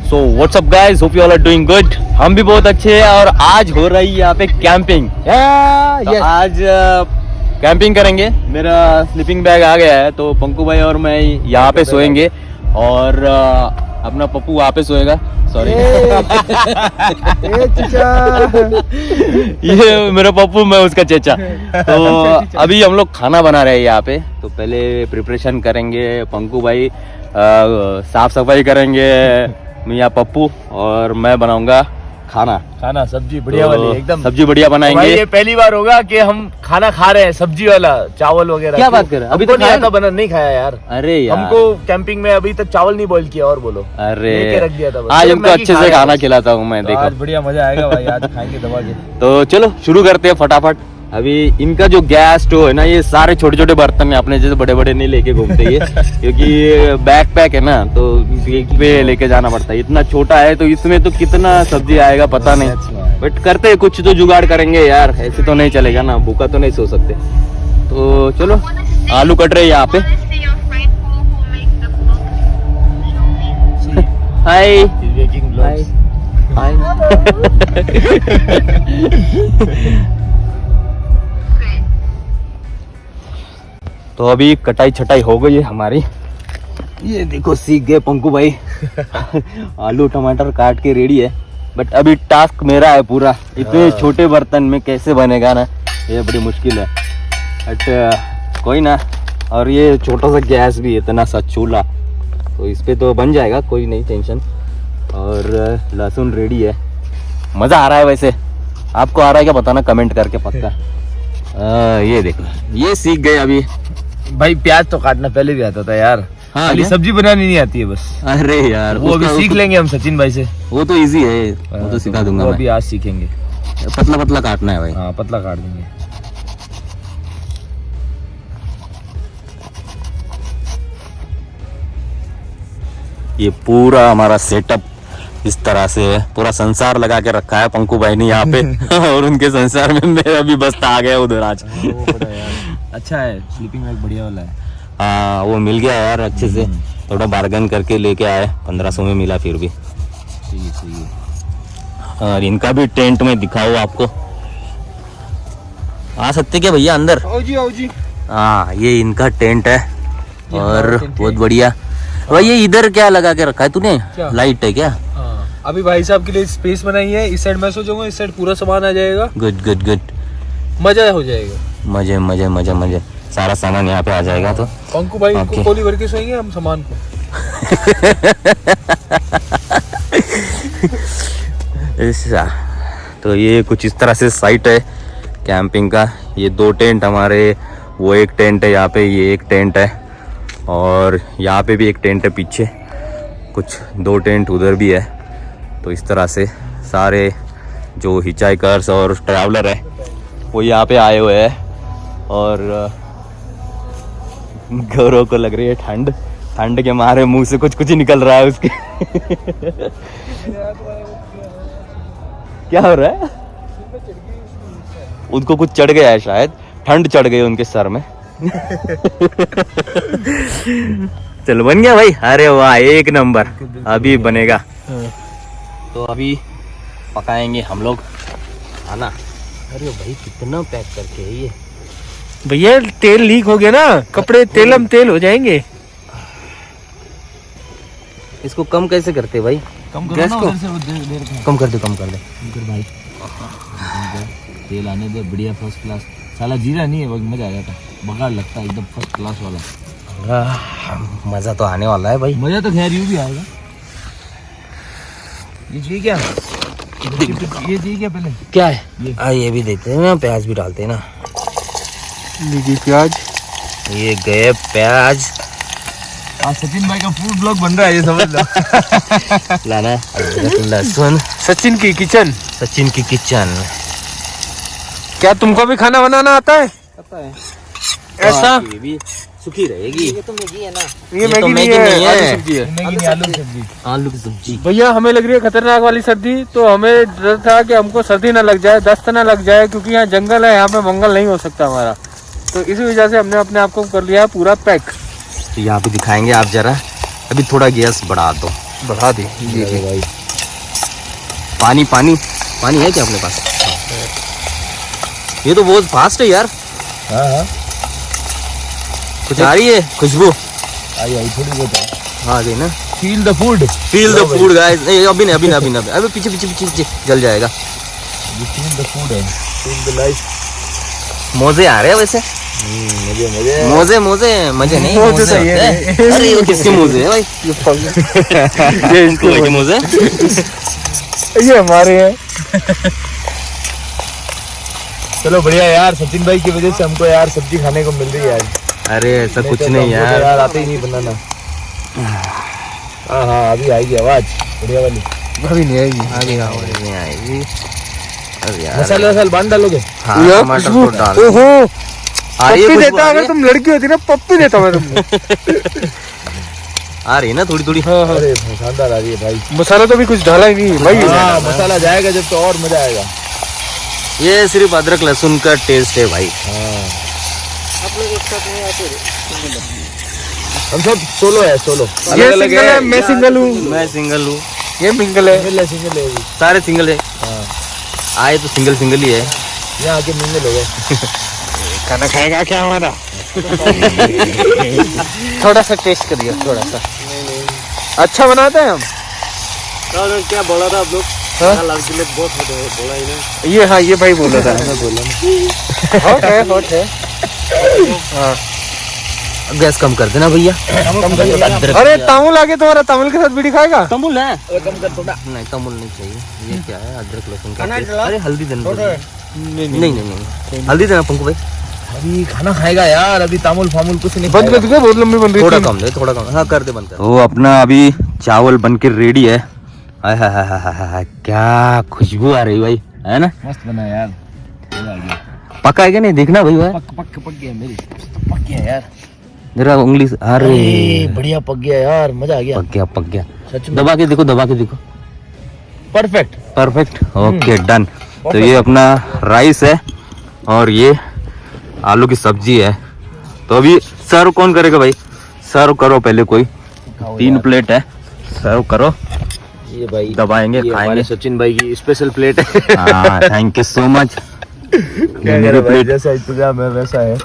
So what's up guys, hope you all are doing good. हम भी बहुत अच्छे हैं और आज हो रही है यहाँ पे कैंपिंग। तो आज कैंपिंग करेंगे। मेरा स्लीपिंग बैग आ गया है तो पंकु भाई और मैं यहाँ पे सोएंगे और अपना पप्पू वहाँ पे सोएगा। सॉरी ये मेरा पप्पू, मैं उसका चेचा। तो अभी हम लोग खाना बना रहे हैं यहाँ पे। तो पहले प्रिपरेशन करेंगे, पंकु भाई साफ सफाई करेंगे, मियाँ पप्पू और मैं बनाऊंगा खाना सब्जी बढ़िया वाली, एकदम सब्जी बढ़िया बनाएंगे। ये पहली बार होगा कि हम खाना खा रहे हैं सब्जी वाला, चावल वगैरह। क्या बात कर रहे हैं? अभी तो नहीं आता बना, नहीं खाया यार। अरे यार, हमको कैंपिंग में अभी तक चावल नहीं बॉईल किया। और बोलो, अरे रख दिया था। आज हमको अच्छे से खाना खिलाता हूँ मैं। देखो बढ़िया मजा आएगा भाई, आज खाएंगे दबा के। तो चलो शुरू करते हैं फटाफट। अभी इनका जो गैस स्टोव है ना, ये सारे छोटे छोटे बर्तन है, अपने जैसे बड़े बड़े नहीं लेके घूमते ये क्योंकि ये बैक पैक है ना, तो एक पे लेके जाना पड़ता है। इतना छोटा है तो इसमें तो कितना सब्जी आएगा पता नहीं, बट करते हैं कुछ तो जुगाड़ करेंगे यार, ऐसे तो नहीं चलेगा ना, भूखा तो नहीं सो सकते। तो चलो आलू कट रहे यहाँ पे। हाय हाय तो अभी कटाई छटाई हो गई है हमारी। ये देखो सीख गए पंकु भाई आलू टमाटर काट के रेडी है। बट अभी टास्क मेरा है पूरा। इतने छोटे बर्तन में कैसे बनेगा ना, ये बड़ी मुश्किल है। बट कोई ना। और ये छोटा सा गैस भी, इतना सा चूल्हा, तो इस पे तो बन जाएगा, कोई नहीं टेंशन। और लहसुन रेडी है। मज़ा आ रहा है वैसे। आपको आ रहा है क्या बताना कमेंट करके पक्का। ये देखो ये सीख गए अभी भाई। प्याज तो काटना पहले भी आता था यार। हाँ, खाली सब्जी बनानी नहीं आती है बस। अरे यार वो अभी सीख लेंगे हम सचिन भाई से। वो तो इजी है, वो तो सिखा दूंगा वो मैं। अभी आज सीखेंगे। पतला पतला काटना है भाई। हाँ पतला काट देंगे। ये पूरा हमारा सेटअप इस तरह से है। पूरा संसार लगा के रखा है पंकु भाई ने यहाँ पे और उनके संसार में मेरा भी बस्ता आ गया उधर आज। अच्छा है, स्लीपिंग बैग बढ़िया वाला है। हाँ वो मिल गया यार अच्छे से, थोड़ा बार्गन करके लेके आए, 1500 में मिला फिर भी। सही है। और इनका भी टेंट में दिखाओ आपको। आ सकते क्या भैया अंदर? आओ जी। हाँ ये इनका टेंट है और बहुत बढ़िया। भाई ये इधर क्या लगा के रखा है तूने? लाइट है क्या? अभी भाई साहब के लिए स्पेस बनाई है। इस साइड मैं सो जाऊंगा, इस साइड पूरा सामान आ जाएगा। गुड गुड गुड, मजा हो जाएगा। मजे मजे मजे मजे, सारा सामान यहाँ पे आ जाएगा। तो पंकु भाई को कोली भर के सोएंगे हम सामान को। ऐसा तो ये कुछ इस तरह से साइट है कैंपिंग का। ये 2 टेंट हमारे, वो एक टेंट है यहाँ पे, ये एक टेंट है और यहाँ पे भी एक टेंट है पीछे, कुछ 2 टेंट उधर भी है। तो इस तरह से सारे जो हिचाइकर्स और ट्रैवलर है वो यहाँ पे आए हुए हैं। और गौरव को लग रही है ठंड, ठंड के मारे मुंह से कुछ कुछ ही निकल रहा है उसके क्या हो रहा है? उनको कुछ चढ़ गया है शायद, ठंड चढ़ गई उनके सर में चलो बन गया भाई। अरे वाह एक नंबर, अभी बनेगा। तो अभी पकाएंगे हम लोग खाना। अरे भाई कितना पैक करके है ये भैया। तेल लीक हो गया ना, कपड़े तेल हो जाएंगे। इसको कम कैसे करते भाई? कम गैस को कम कर दे भाई। तेल आने दे, बढ़िया फर्स्ट क्लास। साला जीरा नहीं है, मजा आ जाता, बगाड़ लगता है एकदम फर्स्ट क्लास वाला। मजा तो आने वाला है भाई। मजा तो खैर यूं भी आएगा। ये चाहिए क्या? ये चाहिए क्या पहले? क्या है ये भी देते हैं ना, प्याज भी डालते हैं ना। लीजिए प्याज। ये गए प्याज। आज सचिन भाई का फूड ब्लॉग बन रहा है, ये समझ लो। लाना लहसुन। सचिन की किचन। सचिन की किचन। क्या तुमको भी खाना बनाना आता है? आता है। ऐसा ये भी सूखी रहेगी। ये तो मैगी है ना। ये तो मैगी नहीं है, आलू सब्जी है। मैगी नहीं, आलू सब्जी। आलू की सब्जी। भैया हमें लग रही है खतरनाक वाली सर्दी, तो हमें डर था कि हमको सर्दी ना लग जाए, दस्त ना लग जाए, क्योंकि यहाँ जंगल है, यहाँ पे मंगल नहीं हो सकता हमारा। तो इसी वजह से हमने अपने आप को कर लिया है पूरा पैक। तो यहाँ पे दिखाएंगे आप जरा। अभी थोड़ा गैस बढ़ा दो। बढ़ा दे ये भाई पानी पानी पानी है क्या अपने पास? ये तो बहुत फास्ट है यार। हाँ कुछ आ रही है खुशबू? आई थोड़ी बहुत है। आ गई ना। Feel the food guys. नहीं अभी नहीं अभी नहीं अभी पीछे पीछे पीछे पीछे जल जाएगा। फील द फूड है, फील द लाइफ। मोजे आ रहे हैं वैसे। मजे मजे नहीं मोजे तो ये अरे ये किसके मोजे है भाई? ये इनको लगे मोजे। ये हमारे हैं। चलो बढ़िया यार, सचिन भाई की वजह से हमको यार सब्जी खाने को मिल रही है यार। अरे ऐसा कुछ तो नहीं हमको तो यार। आते ही नहीं बनाना। हाँ अभी आएगी आवाज बढ़िया वाली। अभी नहीं आएगी। अभी नहीं आएगी। अरे यार मसाले वसाले बांध डालोगे? हाँ यार टमाटर खुशबू, तो डाल। ओहो आ रही है पप्पी खुशबू, देता आ अगर रही है? तुम लड़की होती ना पप्पी देता मैं तुमको। आ रही है ना थोड़ी थोड़ी। हाँ हाँ अरे शानदार आ रही है भाई। मसाला तो भी कुछ डाला ही नहीं है भाई। हाँ मसाला जाएगा जब तो और मजा आएगा। ये सिर्फ अदरक लहसुन का टेस्ट है भाई। हम सब सोलो है, सोलो ये सिंगल है, मैं सिंगल हूँ, मैं सिंगल हूँ, ये मिंगल है। सिंगल है, सिंगल है। सारे सिंगल है। आए तो सिंगल सिंगल ही है। यहाँ आके मिंगल हो गए। खाना खाएगा क्या हमारा? थोड़ा सा टेस्ट करिए, थोड़ा सा। अच्छा बनाते हैं हम। क्या बोला था आप लोग? हाँ? बहुत बोला ही ना। ये हाँ ये भाई बोला था। हॉट है, हॉट है। हाँ गैस कम कर देना भैया। अरे तामुल आगे तुम्हारा, तामुल के साथ बीड़ी खाएगा? तमुल है? कम कर थोड़ा। नहीं तमुल नहीं चाहिए। ये क्या है? अदरक लहसुन का पेस्ट। अरे हल्दी देना। नहीं नहीं नहीं नहीं हल्दी देना पंकु भाई। अभी खाना खाएगा यार, अभी तामुल फामुल कुछ नहीं बंद कर दो, बहुत लंबी बन रही थोड़ा थी। कम दे, थोड़ा कम। हाँ कर दे बंद कर। तो अपना अभी चावल बन के रेडी है। हाय हाय हाय हाय हाय हाय, क्या खुशबू आ रही भाई, है ना? मस्त बना यार, मजा आ गया। पका है क्या नहीं देखना भाई भाई। पक गया मेरी, पक गया यार। जरा उंगली से। अरे बढ़िया पक गया यार, मजा आ गया। पक गया। सच में दबा के देखो, दबा के देखो। परफेक्ट। Perfect, okay done. तो ये अपना राइस है और ये आलू की सब्जी है। तो अभी सर्व कौन करेगा भाई? सर्व करो पहले कोई। 3 प्लेट है, सर्व करो। ये भाई दबाएंगे, ये खाएंगे। हमारे सचिन भाई की स्पेशल प्लेट है। हाँ थैंक यू सो मच। क्या करे भाई, जैसा इंतजाम है वैसा है।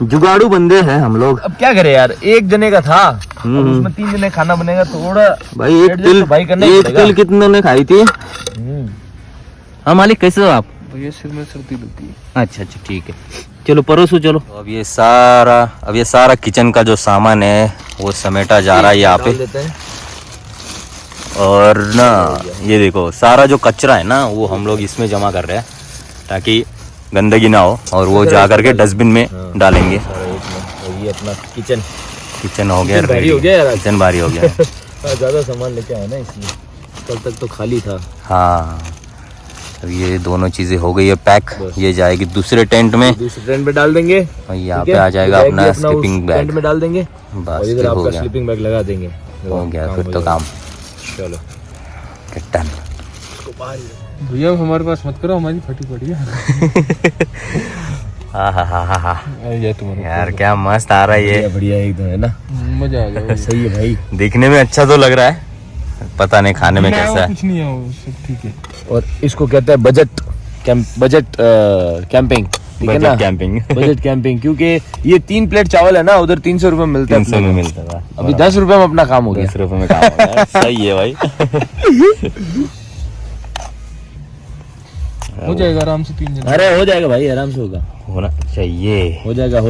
जुगाड़ू बंदे हैं हम लोग। अब क्या करे यार, एक जने का था, अब उसमें 3 जने खाना बनेगा, थोड़ा भाई एक adjust तो भाई करना ही एक पड़ेगा। तिल कितनों ने खाई थी? हाँ मालिक कैसे हो आप? भैया सिर में सर्दी लगती है। अच्छा ठीक है, चलो परोसो चलो। अब ये सारा किचन का जो सामान है वो समेटा जा रहा है यहाँ पे। डाल देते हैं। और ना ये देखो सारा जो कचरा है ना वो हम लोग इसमें जमा कर रहे हैं ताकि गंदगी ना हो, और वो जा करके डस्टबिन में डालेंगे। और ये अपना किचन हो गया भारी ready। हो गया यार। किचन भारी हो गया। ज्यादा सामान लेके आया ना इसलिए, कल तक तो खाली था। हाँ अब ये दोनों चीजें हो गई है पैक। ये जाएगी दूसरे टेंट में दूसरे ट्रेन पे डाल देंगे और यहाँ ठीक पे है? आ जाएगा बैग अपना भी अपना स्लीपिंग उस बैग। टेंट में डाल देंगे बस और इधर फिर हो आपका गया, स्लीपिंग बैग लगा देंगे। हो गया फिर तो जाएगा। काम चलो डन। भैया हमारे पास मत करो, हमारी फटी पड़ी है। हाँ ये तुम्हारा यार क्या मस्त आ रहा है ये। बढ़िया एकदम है ना, मजा आ गया। सही है भाई। दिखने में अच्छा तो लग रहा है, पता नहीं खाने में कैसा है। कुछ नहीं है वो सब ठीक है। और इसको कहते हैं बजट कैंपिंग, ठीक है ना? Budget camping. बजट कैंपिंग, क्योंकि ये 3 प्लेट चावल है ना, उधर 300 रुपए मिलता है 300 में मिलता था, अभी 10 रुपए में अपना काम हो गया। 10 रुपए में काम हो गया। सही है भाई। हो जाएगा आराम से 3 जन। अरे हो जाएगा भाई, आराम से होगा, होना चाहिए। हो जाएगा पक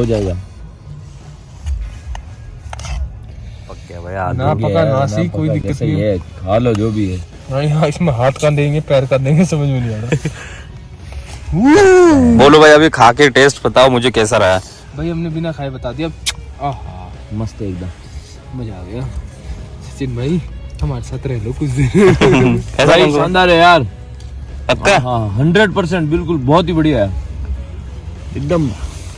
गया भाई। ना पका ना सही, कोई दिक्कत नहीं है। खा लो जो भी है। हाँ इसमें हाथ का देंगे, पैर का देंगे, समझ में नहीं आ रहा। बोलो भाई अभी खा के टेस्ट बताओ मुझे कैसा रहा। भाई हमने बिना खाए बता दिया। आहा मस्त है एकदम, मजा आ गया। सचिन भाई हमारे साथ रह लो कुछ दिन। भाई शानदार है यार। पक्का? हाँ 100% बिल्कुल, बहुत ही बढ़िया है, एकदम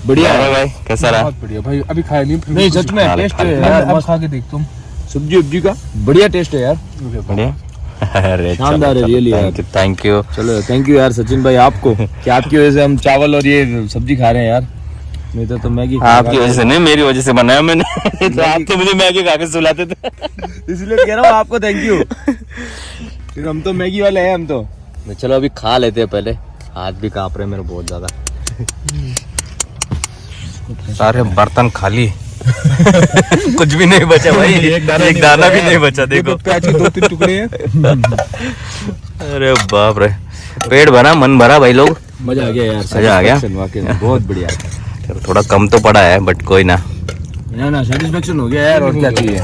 बढ़िया है भाई कैसा रहा? बहुत बढ़िया भाई, अभी खाया नहीं। नहीं सच में टेस्ट है मैं यार, अब मस्त खा के देख तुम। सब्जी उब्जी का बढ़िया टेस्ट है यार, बढ़िया। अरे शानदार है रियली यार। Thank you. चलो थैंक यू यार सचिन भाई आपको, कि आपकी वजह से हम चावल और ये सब्जी खा रहे हैं यार। नहीं तो मैगी आपकी वजह से नहीं, मेरी वजह से बनाया मैंने। तो आप तो मुझे मैगी खा के सुलाते थे। इसलिए कह रहा हूँ आपको थैंक यू। फिर हम तो मैगी वाले हैं हम तो। चलो अभी खा लेते हैं पहले, हाथ भी कांप रहे मेरे बहुत ज्यादा। सारे बर्तन खाली। कुछ भी नहीं बचा भाई, एक दाना भी नहीं बचा। देखो प्याज के 2-3 टुकड़े हैं। अरे बाप रे, पेट भरा मन भरा भाई लोग। मजा आ गया यार, मजा आ गया वाकई में बहुत बढ़िया। चलो थोड़ा कम तो पड़ा है बट कोई ना। ना सेटिस्फेक्शन हो गया यार, और क्या चाहिए।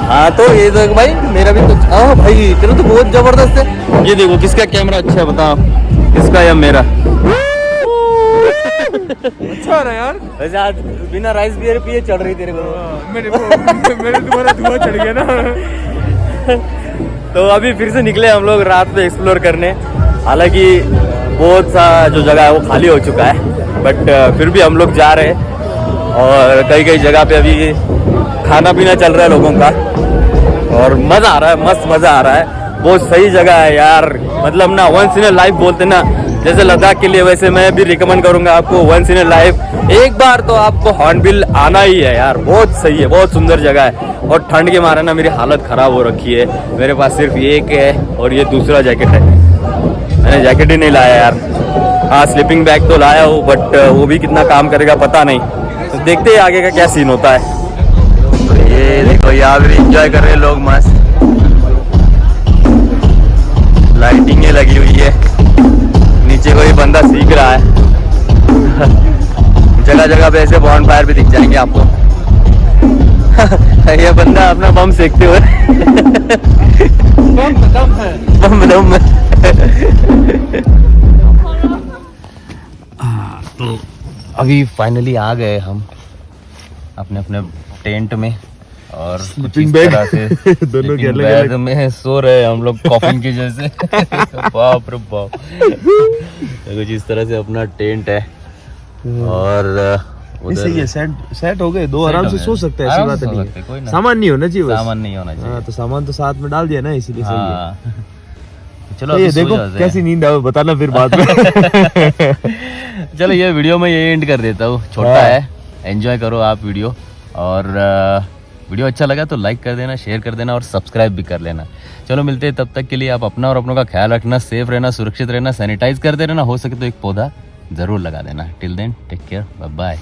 हाँ तो ये देख भाई, मेरा भी तो हाँ भाई, तेरा तो बहुत जबरदस्त है। ये देखो किसका कैमरा अच्छा है बताओ, किसका या मेरा? अच्छा रहा यार। वैसे आज बिना राइस बियर पिए चढ़ रही तेरे को। मेरे तुम्हारा धुआं चढ़ गया ना। तो अभी फिर से निकले हम लोग रात में एक्सप्लोर करने। हालांकि बहुत सा जो जगह है वो खाली हो चुका है, बट फिर भी हम लोग जा रहे हैं। और कई कई जगह पे अभी खाना पीना चल रहा है लोगों का, और मज़ा आ रहा है, मस्त मज़ा आ रहा है। बहुत सही जगह है यार, मतलब ना वंस इन अ लाइफ बोलते ना, जैसे लद्दाख के लिए, वैसे मैं भी रिकमेंड करूंगा आपको वंस इन अ लाइफ एक बार तो आपको हॉर्नबिल आना ही है यार। बहुत सही है, बहुत सुंदर जगह है। और ठंड के मारे ना मेरी हालत ख़राब हो रखी है। मेरे पास सिर्फ एक है और ये दूसरा जैकेट है, मैंने जैकेट ही नहीं लाया यार। हाँ स्लीपिंग बैग तो लाया हूँ, बट वो भी कितना काम करेगा पता नहीं। तो देखते हैं आगे का क्या सीन होता है। तो ये देखो यहाँ भी इंजॉय कर रहे हैं लोग मस्त, लाइटिंग लगी हुई है। नीचे कोई बंदा सीख रहा है। जगह जगह पे ऐसे बॉन फायर भी दिख जाएंगे आपको। ये बंदा अपना बम सेकते हुए बम है। तो अभी फाइनली आ गए हम अपने अपने टेंट में, और कुछ इस तरह से दोनों के अलग में सो रहे हम लोग कॉफिन की जैसे। बाप रे बाप। कुछ इस तरह से अपना टेंट है, और सही है, सेट हो गए। 2 आराम से सो सकते हैं, ऐसी बात नहीं है। सामान नहीं होना चाहिए, सामान नहीं होना चाहिए। तो सामान तो साथ में डाल दिया ना, इसीलिए सही है। चलो ये देखो कैसी नींद आवे बताना फिर बाद में। चलो ये वीडियो में ये एंड कर देता हूँ, छोटा है, एंजॉय करो आप वीडियो। और वीडियो अच्छा लगा तो लाइक कर देना, शेयर कर देना और सब्सक्राइब भी कर लेना। चलो मिलते हैं, तब तक के लिए आप अपना और अपनों का ख्याल रखना, सेफ रहना, सुरक्षित रहना, सैनिटाइज करते रहना, हो सके तो एक पौधा जरूर लगा देना। Till then take care, bye bye.